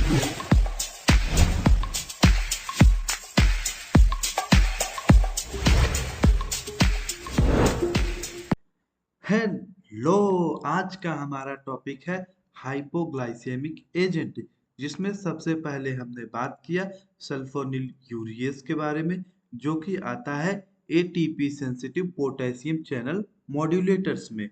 Hello, आज का हमारा टॉपिक है हाइपोग्लाइसेमिक एजेंट, जिसमें सबसे पहले हमने बात किया सल्फोनिल यूरिएस के बारे में, जो कि आता है ATP sensitive potassium channel modulators में।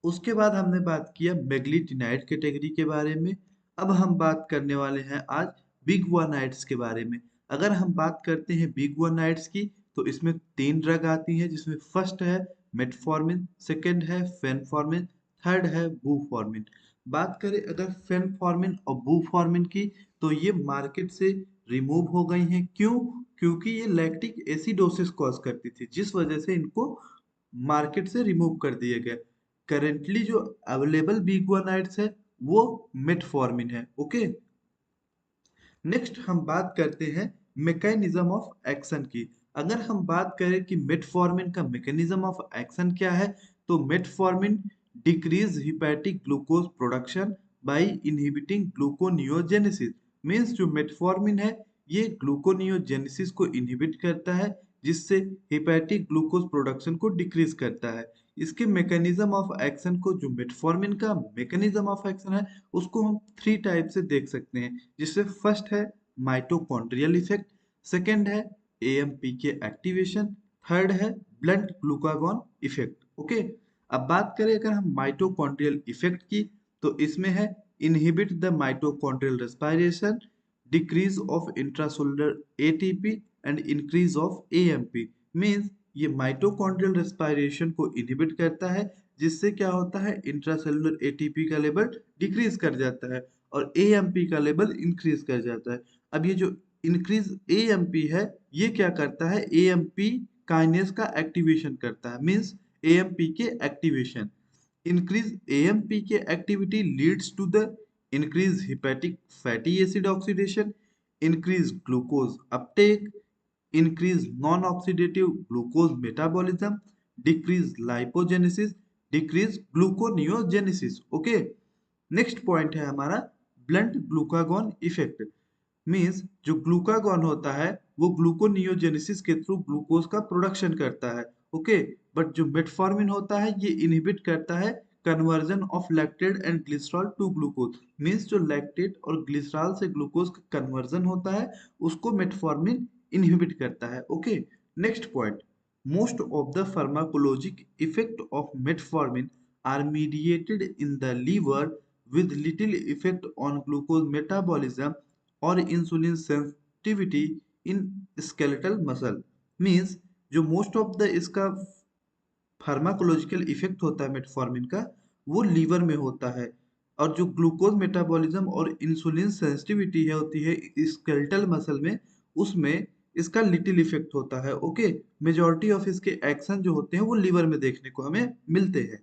उसके बाद हमने बात किया मेग्लीटिनाइड कैटेगरी के बारे में। अब हम बात करने वाले हैं आज बिग गुआनाइड्स के बारे में। अगर हम बात करते हैं बिग गुआनाइड्स की, तो इसमें 3 ड्रग आती हैं, जिसमें फर्स्ट है मेटफॉर्मिन, सेकंड है फेनफॉर्मिन, थर्ड है बुफॉर्मिन। बात करें अगर फेनफॉर्मिन और बुफॉर्मिन की, तो ये मार्केट से रिमूव हो गई हैं। क्यों? क्योंकि ये लैक्टिक एसिडोसिस कॉज करती थी, जिस वजह से इनको मार्केट से रिमूव कर दिया गया। करेंटली जो अवेलेबल बिगुआनाइड्स है वो मेटफॉर्मिन है। ओके, नेक्स्ट हम बात करते हैं मैकेनिज्म ऑफ एक्शन की। अगर हम बात करें कि मेटफॉर्मिन का मैकेनिज्म ऑफ एक्शन क्या है, तो metformin decrease hepatic glucose production by inhibiting gluconeogenesis. Means जो मेटफॉर्मिन है ये ग्लूकोनियोजेनेसिस को इनहिबिट करता है, जिससे हिपैटिक ग्लूकोज प्रोडक्शन को डिक्रीज करता है। इसके मैकेनिज्म ऑफ एक्शन को, जो मेटफॉर्मिन का मैकेनिज्म ऑफ एक्शन है, उसको हम 3 टाइप से देख सकते हैं, जिससे फर्स्ट है माइटोकॉन्ड्रियल इफेक्ट, सेकंड है एएमपी के एक्टिवेशन, थर्ड है ब्लंट ग्लूकागॉन इफेक्ट। ओके, अब बात करें अगर हम माइटोकॉन्ड्रियल इफेक्ट की, तो इसमें है inhibit the mitochondrial respiration, decrease of intracellular ATP and increase of AMP. Means ये माइटोकॉन्ड्रियल रेस्पिरेशन को इनहिबिट करता है, जिससे क्या होता है, इंट्रासेलुलर एटीपी का लेवल डिक्रीज कर जाता है और एएमपी का लेवल इंक्रीज कर जाता है। अब ये जो इंक्रीज एएमपी है, ये क्या करता है, एएमपी काइनेज का एक्टिवेशन करता है। मींस एएमपी के activation, increase AMPK activity leads to the increased hepatic fatty acid oxidation, increased glucose uptake, increased non-oxidative glucose metabolism, decreased lipogenesis, decreased gluconeogenesis। Okay, next point है हमारा blunt glucagon effect. Means जो glucagon होता है वो gluconeogenesis के through glucose का production करता है। ओके, बट जो मेटफॉर्मिन होता है ये इनहिबिट करता है conversion of lactate and glycerol to glucose. Means जो लैक्टेट और ग्लिसरॉल से ग्लूकोज का कन्वर्जन होता है उसको मेटफॉर्मिन इनहिबिट करता है। Okay, next point, most of the pharmacologic effect of metformin are mediated in the liver with little effect on glucose metabolism or insulin sensitivity in skeletal muscle। Means जो most of the इसका pharmacological effect होता है metformin का, वो liver में होता है, और जो ग्लूकोज मेटाबॉलिज्म और इंसुलिन सेंसिटिविटी है होती है स्केलेटल मसल में, उसमें इसका लिटिल इफेक्ट होता है। ओके, मेजॉरिटी ऑफ इसके एक्शन जो होते हैं वो लीवर में देखने को हमें मिलते हैं।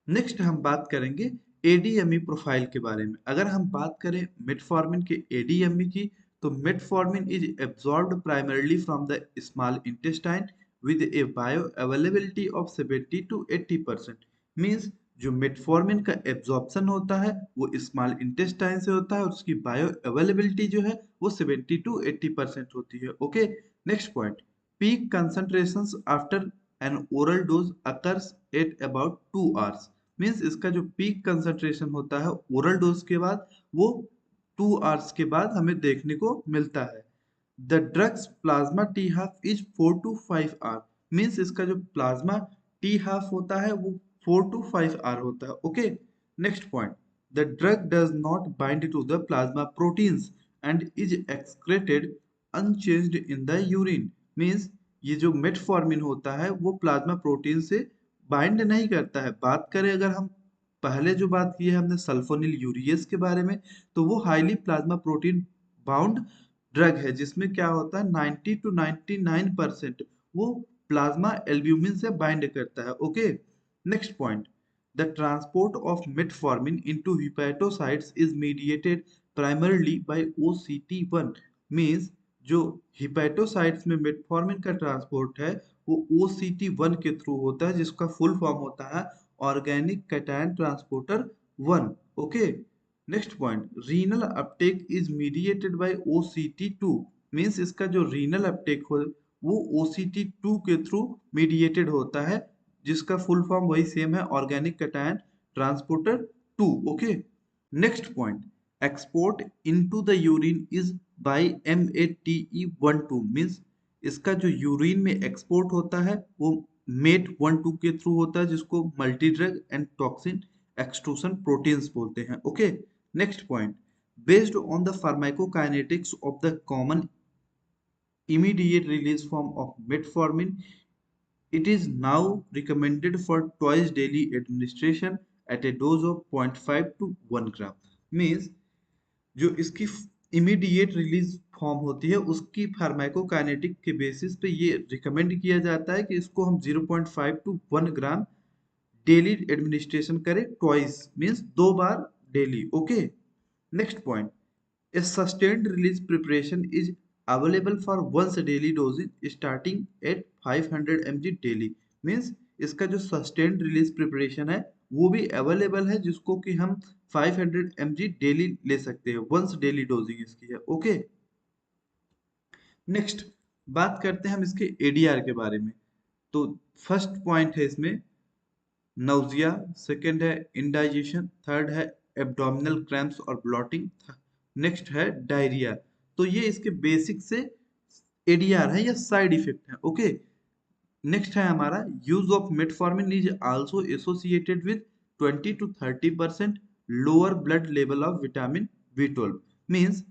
नेक्स्ट हम बात करेंगे एडीएमई प्रोफाइल के बारे में। अगर हम बात करें मेटफॉर्मिन के एडीएमई की, तो metformin is absorbed primarily from the small intestine with A bio availability of 70 to 80%। Means जो मेटफॉर्मिन का एब्जॉर्प्शन होता है वो स्मॉल इंटेस्टाइन से होता है और उसकी बायो अवेलेबिलिटी जो है वो 70 to 80% होती है। Okay, next point, peak concentrations after N oral dose occurs at about 2 hours। Means इसका जो पीक कंसंट्रेशन होता है ओरल डोज के बाद, वो 2 hours के बाद हमें देखने को मिलता है। The drugs plasma T half is 4 to 5 hour। Means इसका जो प्लाज्मा टी हाफ होता है वो 4 to 5 hour होता है। Okay, next point, the drug does not bind to the plasma proteins and is excreted unchanged in the urine. Means ये जो metformin होता है वो प्लाज्मा प्रोटीन से बाइंड नहीं करता है। बात करें अगर हम पहले जो बात की है हमने सल्फोनिल यूरियस के बारे में, तो वो highly plasma protein bound drug है, जिसमें क्या होता है 90 to 99% वो प्लाज्मा एल्ब्यूमिन से बाइंड करता है। Okay, next point, the transport of metformin into hepatocytes is mediated primarily bye OCT1। Means जो हिपैटोसाइट्स में मेटफॉर्मिन का ट्रांसपोर्ट है वो OCT1 के थ्रू होता है, जिसका फुल फॉर्म होता है organic cation transporter 1। Okay, next point, renal Uptake is mediated by OCT2, means इसका जो रीनल अपटेक हो वो OCT2 के थ्रू मीडिएटेड होता है, जिसका फुल फॉर्म वही सेम है, organic cation transporter 2। Okay. Next point, export into the urine is by MATE12, means इसका जो यूरिन में एक्सपोर्ट होता है वो MET12 के थ्रू होता है, जिसको multi drug and toxin extrusion proteins बोलते हैं। Okay. Next point, based on the pharmacokinetics of the common immediate release form of metformin, it is now recommended for twice daily administration at a dose of 0.5 to 1 gram। Means जो इसकी immediate release form होती है उसकी pharmacokinetic के basis पे ये recommend किया जाता है कि इसको हम 0.5 टू 1 ग्राम डेली एडमिनिस्ट्रेशन करें, twice means 2 bar daily. Okay. Next point, a sustained release preparation is available for once daily dosage starting at 500 mg daily। Means इसका जो सस्टेन्ड रिलीज प्रिपरेशन है वो भी अवेलेबल है, जिसको कि हम 500 mg डेली ले सकते हैं, वंस डेली डोजिंग इसकी है। ओके। नेक्स्ट बात करते हैं हम इसके ADR के बारे में। तो फर्स्ट पॉइंट है इसमें नाउजिया, सेकेंड है इंडाइजेशन, थर्ड है एब्डोमिनल क्रैम्प्स और ब्लॉटिंग, नेक्स्ट है डायरिया। तो ये इसके बेसिक से ADR है या साइड इफेक्ट है। ओके। नेक्स्ट है हमारा use of metformin is also associated with 20 to 30% lower blood level of vitamin B12। Means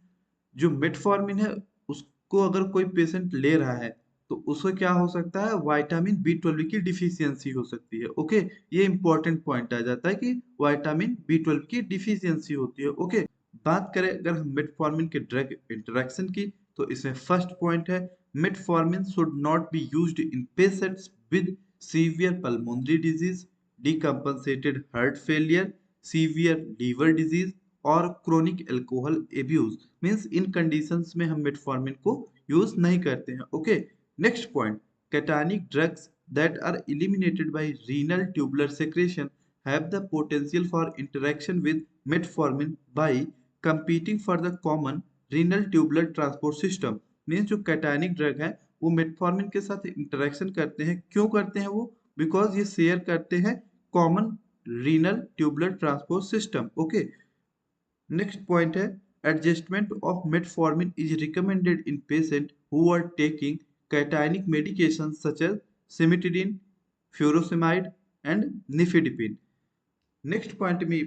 जो मेटफॉर्मिन है उसको अगर कोई पेशेंट ले रहा है तो उसको क्या हो सकता है, विटामिन B12 की डिफिशियंसी हो सकती है। ओके। ये इंपॉर्टेंट पॉइंट आ जाता है कि विटामिन B12 की डिफिशियंसी होती है। ओके। बात करें अगर हम मेटफॉर्मिन के ड्रग इंटरेक्शन की, तो इसमें फर्स्ट पॉइंट है metformin should not be used in patients with severe pulmonary disease, decompensated heart failure, severe liver disease और क्रोनिक एल्कोहल एब्यूज। मीन्स इन कंडीशंस में हम मेटफॉर्मिन को यूज नहीं करते हैं। Okay. Next point, cationic drugs that are eliminated by renal tubular secretion have the potential for interaction with metformin by competing for the common renal tubular transport system। Means जो cationic drug है वो metformin के साथ interaction करते हैं। क्यों करते हैं वो? बिकॉज ये शेयर करते हैं common renal tubular transport system. Okay. Next point है adjustment of metformin is recommended in patient who are taking cationic medication such as cimetidine, furosemide and nifedipine. Next point में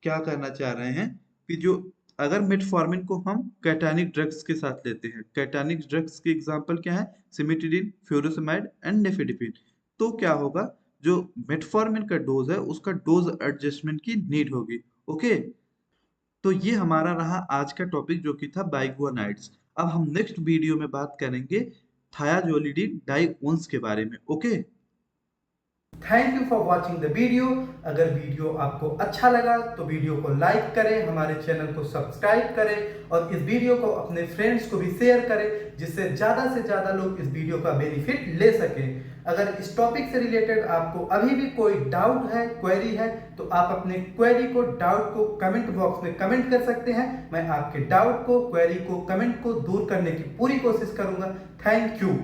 क्या करना चाह रहे हैं कि जो अगर मेटफॉर्मिन को हम कैटानिक ड्रग्स के साथ लेते हैं, कैटानिक ड्रग्स के एग्जांपल क्या है, सिमिटिडिन, फ्यूरोसेमाइड एंड निफेडिपिन, तो क्या होगा, जो मेटफॉर्मिन का डोज है उसका डोज एडजस्टमेंट की नीड होगी। ओके। तो ये हमारा रहा आज का टॉपिक जो कि था बाइगुआनाइड्स। अब हम नेक्स्ट वीडियो में बात करेंगे थायाजोलिडिन डाइओन्स के बारे में। Okay. Thank you for watching the video. अगर वीडियो आपको अच्छा लगा तो वीडियो को लाइक करें, हमारे चैनल को सब्सक्राइब करें और इस वीडियो को अपने फ्रेंड्स को भी शेयर करें, जिससे ज़्यादा से ज़्यादा लोग इस वीडियो का बेनिफिट ले सकें। अगर इस टॉपिक से रिलेटेड आपको अभी भी कोई डाउट है, क्वेरी है, तो आप अपने क्वेरी को, डाउट को कमेंट बॉक्स में कमेंट कर सकते हैं। मैं आपके डाउट को, क्वेरी को, कमेंट को दूर करने की पूरी कोशिश करूंगा। Thank you.